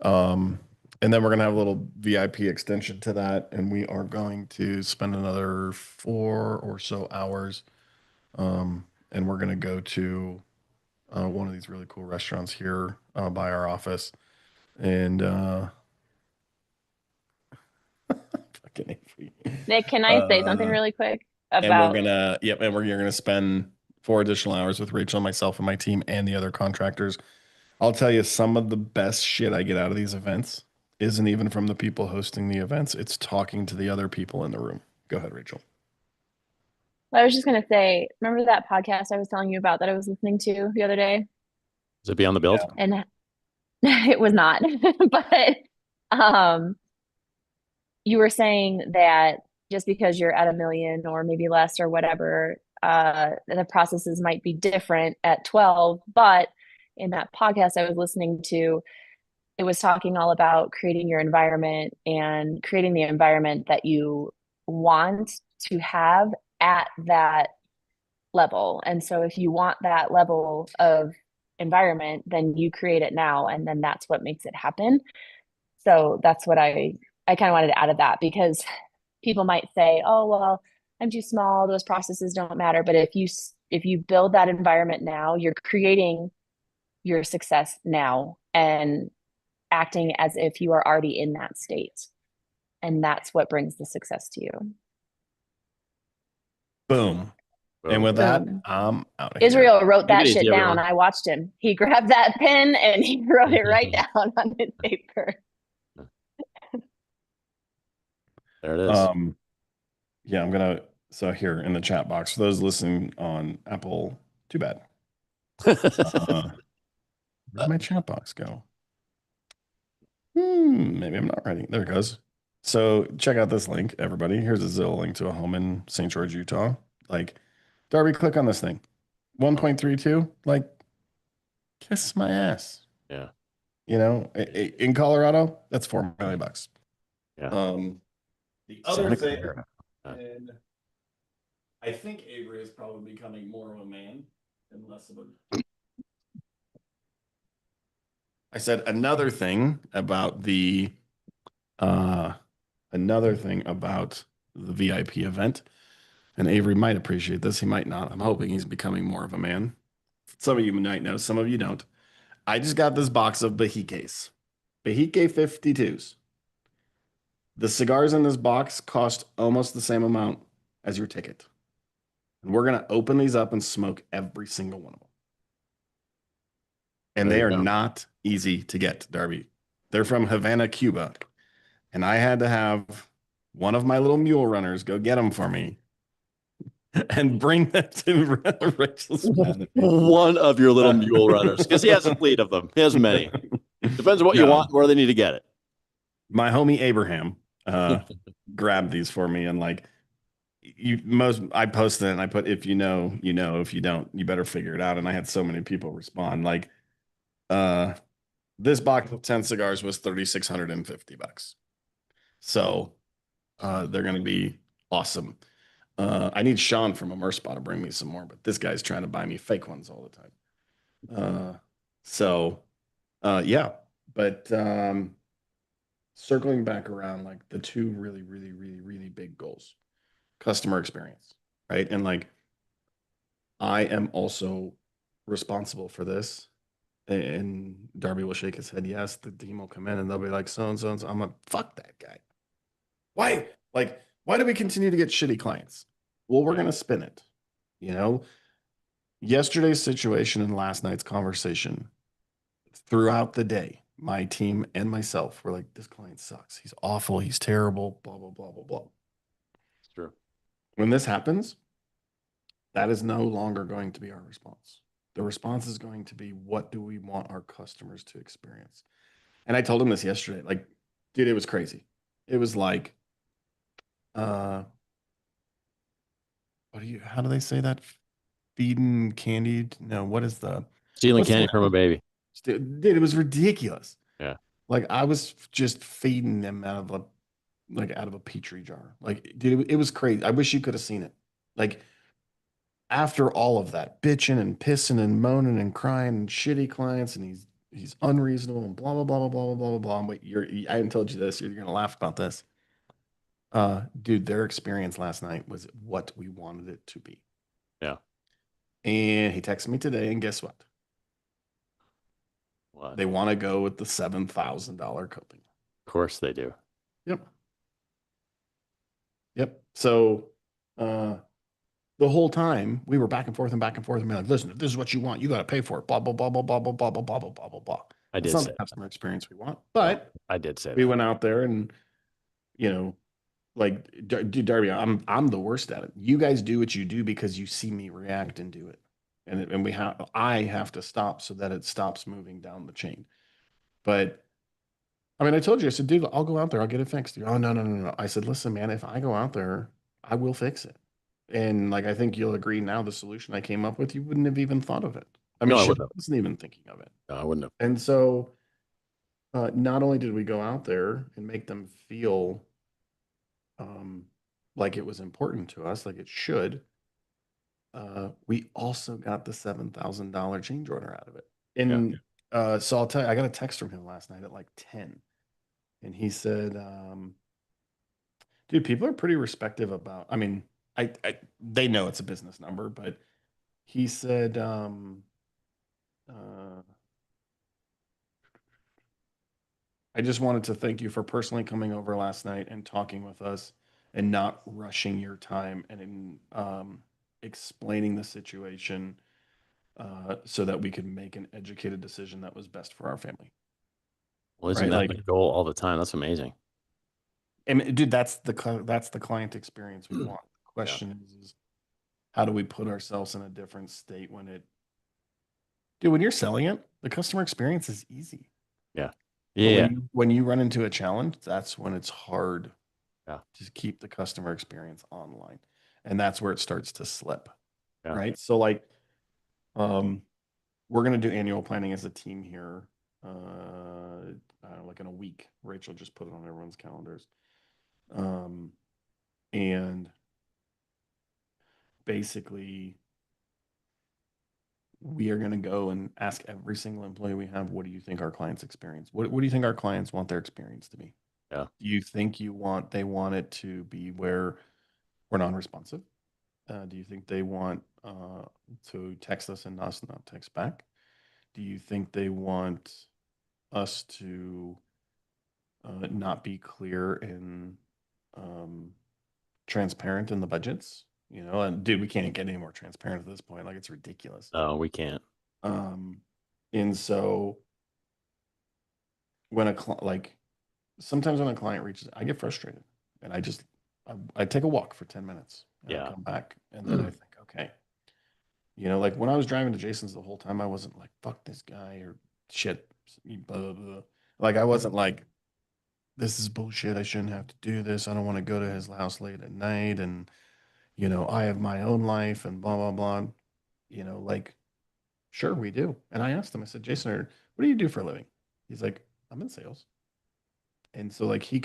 And then we're going to have a little VIP extension to that, and we are going to spend another 4 or so hours, and we're going to go to one of these really cool restaurants here by our office. And Nick, can I say something really quick about? And you're gonna spend 4 additional hours with Rachel, myself, and my team, and the other contractors. I'll tell you, some of the best shit I get out of these events isn't even from the people hosting the events. It's talking to the other people in the room. Go ahead, Rachel. I was just going to say, remember that podcast I was telling you about that I was listening to the other day? Is it Beyond the Build? Yeah. And it was not, but you were saying that just because you're at $1 million or maybe less or whatever, the processes might be different at 12. But in that podcast I was listening to, it was talking all about creating your environment and creating the environment that you want to have at that level. And so if you want that level of environment, then you create it now, and then that's what makes it happen. So that's what I kind of wanted to add to that, because people might say, oh, well, I'm too small, those processes don't matter. But if you build that environment now, you're creating your success now and acting as if you are already in that state. And that's what brings the success to you. Boom. And Boom. with that, Boom. I'm out of here. Israel wrote that Take it shit easy, down. everyone. I watched him. He grabbed that pen and he wrote it right down on his paper. There it is. Yeah, I'm gonna. So here in the chat box for those listening on Apple, too bad. Where'd my chat box go? Maybe I'm not writing. There it goes. So check out this link, everybody. Here's a Zillow link to a home in St. George, Utah. Like, Darby, click on this thing. 1.32. Like, kiss my ass. Yeah. You know, in Colorado, that's $4 million. Yeah. The Santa other thing, Clara. and I think Avery is probably becoming more of a man and less of a. I said another thing about the VIP event, and Avery might appreciate this. He might not. I'm hoping he's becoming more of a man. Some of you might know, some of you don't. I just got this box of Bahiques, Bahique 52s. The cigars in this box cost almost the same amount as your ticket. And we're going to open these up and smoke every single one of them. And There they you are go. not easy to get, Darby. They're from Havana, Cuba. And I had to have one of my little mule runners go get them for me and bring them to Rachel's Vanity. One of your little mule runners, because he has a fleet of them. He has many. Depends on what you No. want, where they need to get it. My homie Abraham grabbed these for me, and like I posted it and I put, if you know, you know, if you don't, you better figure it out. And I had so many people respond. Like this box of 10 cigars was $3,650. So they're gonna be awesome. I need Sean from Immerspa to bring me some more, but this guy's trying to buy me fake ones all the time. Yeah, but circling back around, like the two really, really, really, really big goals, customer experience, right? And like, I am also responsible for this. And Darby will shake his head. Yes, the team will come in and they'll be like, so and so and so. I'm like, fuck that guy. Why? Like, why do we continue to get shitty clients? Well, we're going to spin it. You know, yesterday's situation and last night's conversation, throughout the day, my team and myself were like, this client sucks. He's awful. He's terrible. Blah, blah, blah, blah, blah. It's true. When this happens, that is no longer going to be our response. The response is going to be, what do we want our customers to experience? And I told him this yesterday. Like, dude, it was crazy. It was like, how do they say that? Feeding candy? No, what is Stealing candy from a baby. Dude, it was ridiculous. Yeah. Like I was just feeding them out of a petri jar. Like, dude, it was crazy. I wish you could have seen it. Like, after all of that bitching and pissing and moaning and crying and shitty clients, and he's unreasonable and blah blah blah blah blah blah blah blah. But I haven't told you this. You're gonna laugh about this. Dude, their experience last night was what we wanted it to be. Yeah. And he texted me today, and guess what? What? They want to go with the $7,000 coping. Of course they do. Yep. So the whole time we were back and forth and back and forth and be like, listen, if this is what you want, you got to pay for it. Blah, blah, blah, blah, blah, blah, blah, blah, blah, blah, blah, blah, blah. I did It's not say the that. customer experience we want, but I did say we that. went out there and, you know, like, dude, Darby, I'm the worst at it. You guys do what you do because you see me react and do it. And I have to stop so that it stops moving down the chain. But I mean, I told you, I said, dude, I'll go out there, I'll get it fixed. Oh, no. I said, listen, man, if I go out there, I will fix it. And like, I think you'll agree now, the solution I came up with, you wouldn't have even thought of it. I mean, No, I shit, wouldn't I have. wasn't even thinking of it. No, I wouldn't have. And so, not only did we go out there and make them feel like it was important to us, like it should, we also got the $7,000 change order out of it. And so I'll tell you, I got a text from him last night at like 10. And he said, dude, people are pretty respective about, I mean, they know it's a business number, but he said, I just wanted to thank you for personally coming over last night and talking with us and not rushing your time and explaining the situation so that we could make an educated decision that was best for our family. Well, isn't Right, that like- the goal all the time? That's amazing. And dude, that's the client experience we want. The question is how do we put ourselves in a different state when you're selling it, the customer experience is easy. Yeah. But Yeah. when you run into a challenge, that's when it's hard Yeah. to keep the customer experience online. And that's where it starts to slip. Yeah. Right. So like we're gonna do annual planning as a team here like in a week. Rachel just put it on everyone's calendars. And basically we are going to go and ask every single employee we have, what do you think our clients experience? What do you think our clients want their experience to be? Yeah. Do you think they want it to be where we're non-responsive? Do you think they want to text us and us not text back? Do you think they want us to not be clear and transparent in the budgets? And dude, we can't get any more transparent at this point. Like it's ridiculous. No, we can't. And so when sometimes when a client reaches, I get frustrated and I take a walk for 10 minutes and I come back and then I think, okay, like when I was driving to Jason's the whole time, I wasn't like, fuck this guy or shit, blah, blah, blah. Like I wasn't like, this is bullshit. I shouldn't have to do this. I don't want to go to his house late at night. And, I have my own life and blah, blah, blah. Like, sure, we do. And I asked him, I said, Jason, what do you do for a living? He's like, I'm in sales. And so like he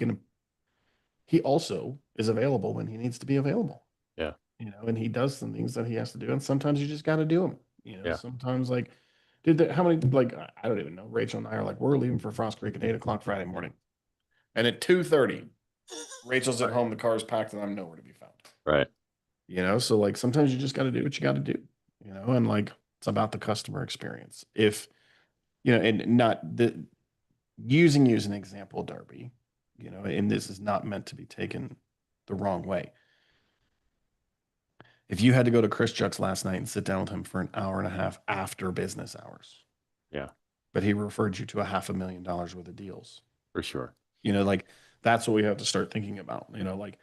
also is available when he needs to be available. Yeah. And he does some things that he has to do. And sometimes you just got to do them. Yeah. Sometimes like, dude, how many, like, I don't even know. Rachel and I are like, we're leaving for Frost Creek at 8:00 Friday morning. And at 2:30, Rachel's at home, the car's packed, and I'm nowhere to be found. Right. So like sometimes you just got to do what you got to do, and like it's about the customer experience. If, and not the using you as an example, Darby, and this is not meant to be taken the wrong way. If you had to go to Chris Juck's last night and sit down with him for an hour and a half after business hours. Yeah. But he referred you to $500,000 worth of deals. For sure. Like that's what we have to start thinking about. Like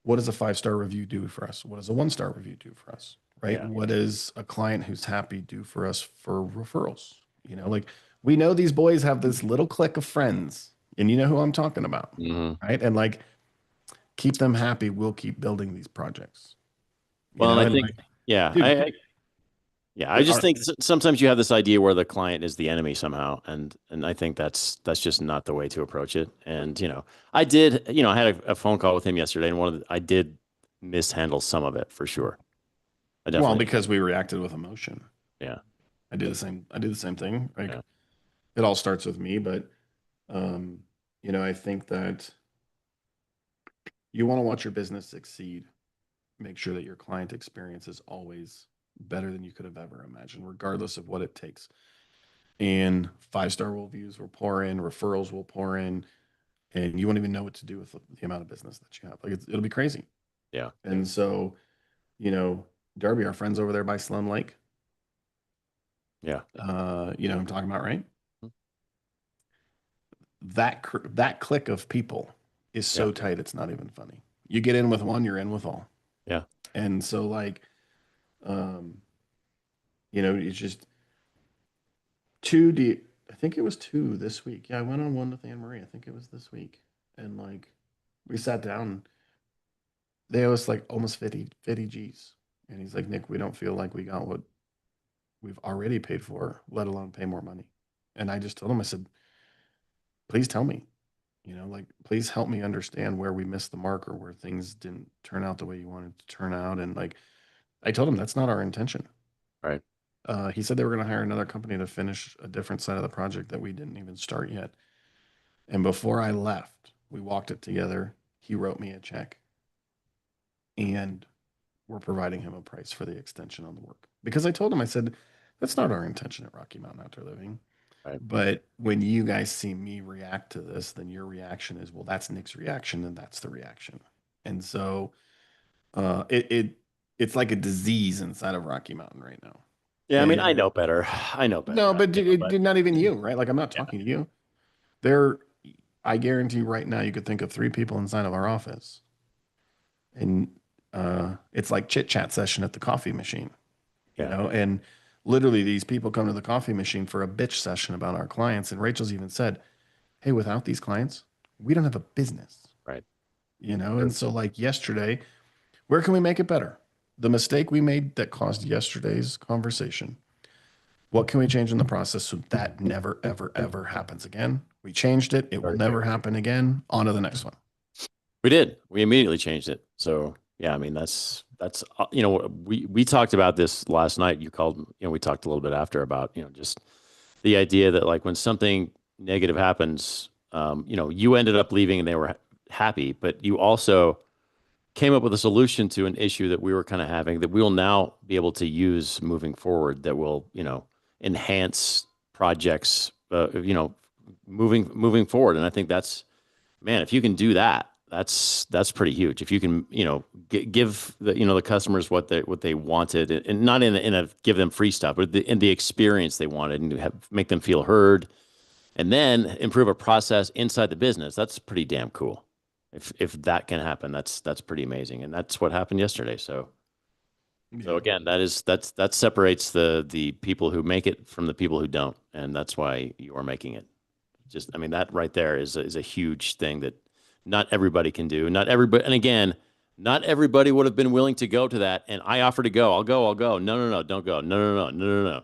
what does a 5-star review do for us? What does a 1-star review do for us? Right? Yeah. What does a client who's happy do for us for referrals? Like we know these boys have this little clique of friends, and you know who I'm talking about, right? And like keep them happy. We'll keep building these projects. Well, and I think, dude, I just think sometimes you have this idea where the client is the enemy somehow, and I think that's just not the way to approach it. And I did, I had a phone call with him yesterday, and I did mishandle some of it for sure. Well, because we reacted with emotion. Yeah, I do the same thing. Like it all starts with me, but I think that you want to watch your business succeed. Make sure that your client experience is always better than you could have ever imagined, regardless of what it takes. And 5-star reviews will pour in, referrals will pour in, and you won't even know what to do with the amount of business that you have. Like it'll be crazy. Yeah. And so, Darby, our friends over there by Sloan Lake. Yeah. I'm talking about, right? That clique of people is so tight, it's not even funny. You get in with one, you're in with all. Yeah. And so like, it's just I think it was 2 this week. Yeah, I went on one with Anne Marie. I think it was this week. And like, we sat down, they owe us like almost 50 G's. And he's like, Nick, we don't feel like we got what we've already paid for, let alone pay more money. And I just told him, I said, please tell me, like, please help me understand where we missed the mark or where things didn't turn out the way you wanted to turn out. And like, I told him that's not our intention. Right. He said they were going to hire another company to finish a different side of the project that we didn't even start yet. And before I left, we walked it together. He wrote me a check. And we're providing him a price for the extension on the work. Because I told him, I said, that's not our intention at Rocky Mountain Outdoor Living. Right. But when you guys see me react to this, then your reaction is, well, that's Nick's reaction, and that's the reaction. And so it's like a disease inside of Rocky Mountain right now. Yeah, I mean, And- I know better. I know better. No, but I know, not even you, right? Like I'm not talking to you. I guarantee right now you could think of 3 people inside of our office. And it's like chit chat session at the coffee machine. You Yeah. know, and literally these people come to the coffee machine for a bitch session about our clients. And Rachel's even said, hey, without these clients, we don't have a business. Right. You know, and so like yesterday, where can we make it better? The mistake we made that caused yesterday's conversation. What can we change in the process so that never, ever, ever happens again? We changed it. It will never happen again. On to the next one. We did. We immediately changed it. So yeah, I mean, that's you know, we talked about this last night. You called, you know, we talked a little bit after about, you know, just the idea that like when something negative happens, you know, you ended up leaving and they were happy, but you also came up with a solution to an issue that we were kind of having that we will now be able to use moving forward that will, you know, enhance projects, you know, moving forward. And I think that's, man, if you can do that, that's pretty huge. If you can, you know, give the, you know, the customers what they wanted, and not in a give them free stuff, but in the experience they wanted, and make them feel heard, and then improve a process inside the business. That's pretty damn cool. If that can happen, that's pretty amazing, and that's what happened yesterday. So again, that separates the people who make it from the people who don't, and that's why you are making it. Just, I mean, that right there is a huge thing that not everybody can do. Not everybody, and again, not everybody would have been willing to go to that. And I offer to go. I'll go. No, don't go. No.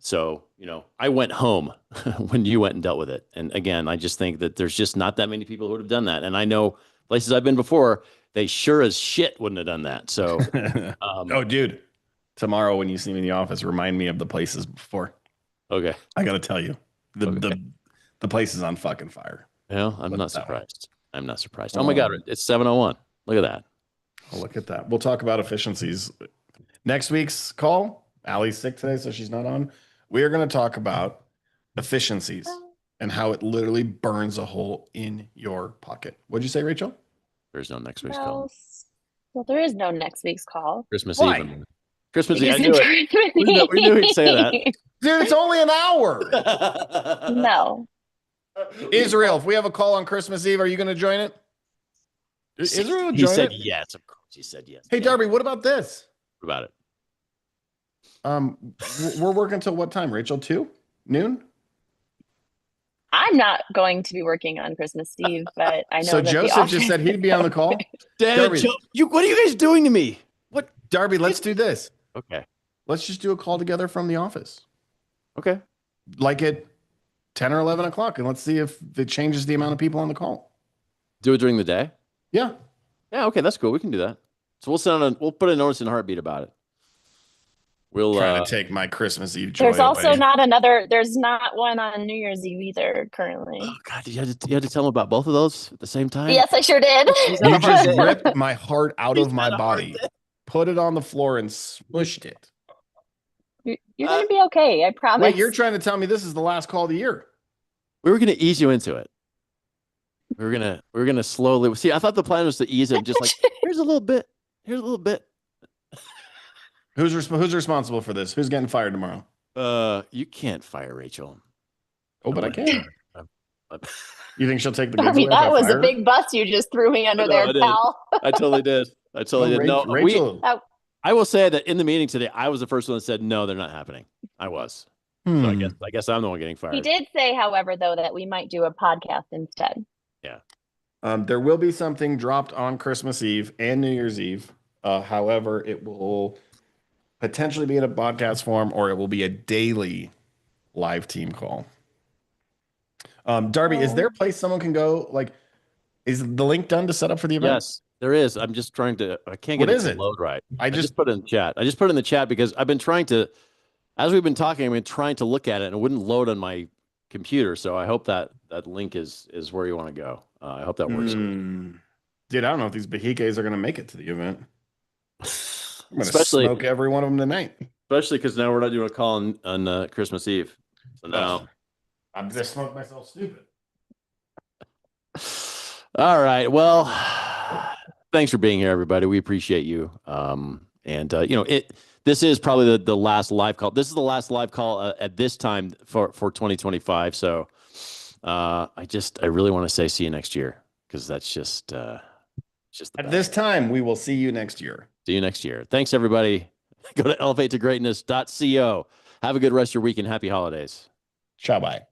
So, you know, I went home when you went and dealt with it. And again, I just think that there's just not that many people who would have done that. And I know places I've been before, they sure as shit wouldn't have done that. So, oh, dude, tomorrow when you see me in the office, remind me of the places before. Okay. I got to tell you, the place is on fucking fire. Well, I'm not surprised. I'm not surprised. Oh my God, it's 7:01. Look at that. Oh, look at that. We'll talk about efficiencies. Next week's call, Allie's sick today, so she's not on. We are going to talk about efficiencies and how it literally burns a hole in your pocket. What'd you say, Rachel? There's no next week's call. Well, there is no next week's call. Christmas Why? Eve. Christmas Eve. I Because knew it's it. We knew he'd say that. Dude, it's only an hour. No. Israel, if we have a call on Christmas Eve, are you going to join it? Israel, he said yes. Of course, he said yes. Hey, Darby, what about this? What about it? We're working till what time, Rachel? 2 noon? I'm not going to be working on Christmas Eve, but I know So that the Joseph just office- said he'd be on the call. Damn Darby. it, Joe. What are you guys doing to me? What? Darby, let's do this. Okay. Let's just do a call together from the office, Okay. like at 10 or 11 o'clock, and let's see if it changes the amount of people on the call. Do it during the day? Yeah. Yeah, okay, that's cool. We can do that. So we'll put a notice in Heartbeat about it. We'll Trying to take my Christmas Eve joy There's also away. there's not one on New Year's Eve either currently. Oh God, you had to tell him about both of those at the same time? Yes, I sure did. You just ripped my heart out He's of my had a hard body, day. put it on the floor, and smushed it. You're gonna be okay, I promise. Wait, you're trying to tell me this is the last call of the year? We were gonna ease you into it. We were gonna slowly see. I thought the plan was to ease him, just like here's a little bit. Who's responsible for this? Who's getting fired tomorrow? You can't fire Rachel. Oh, but I can. I You think she'll take the goods Darby, away if I that was fire a her? big bus you just threw me under know, I there, did. pal. totally did. I totally did. No, Rachel. I will say that in the meeting today, I was the first one that said no, they're not happening. I was. So I guess I'm the one getting fired. He did say, however, though, that we might do a podcast instead. There will be something dropped on Christmas Eve and New Year's Eve. However, it will potentially be in a podcast form, or it will be a daily live team call. Darby, is there a place someone can go? Like, is the link done to set up for the event? Yes, there is. I'm just trying to. I can't get What it is to it? load right. I I just just put it in the chat. I just put it in the chat because I've been trying to, as we've been talking, I've been trying to look at it and it wouldn't load on my computer. So I hope that link is where you want to go. I hope that works. Dude, I don't know if these Bahikes are going to make it to the event. I'm going to Especially smoke every one of them tonight. because now we're not doing a call on Christmas Eve. So now, I'm just smoking myself stupid. all right. Well, thanks for being here, everybody. We appreciate you. This is probably the last live call. This is the last live call at this time for 2025. So I really want to say see you next year, because that's just the At best. this time, we will see you next year. See you next year. Thanks, everybody. Go to elevatetogreatness.co. Have a good rest of your week and happy holidays. Ciao, bye.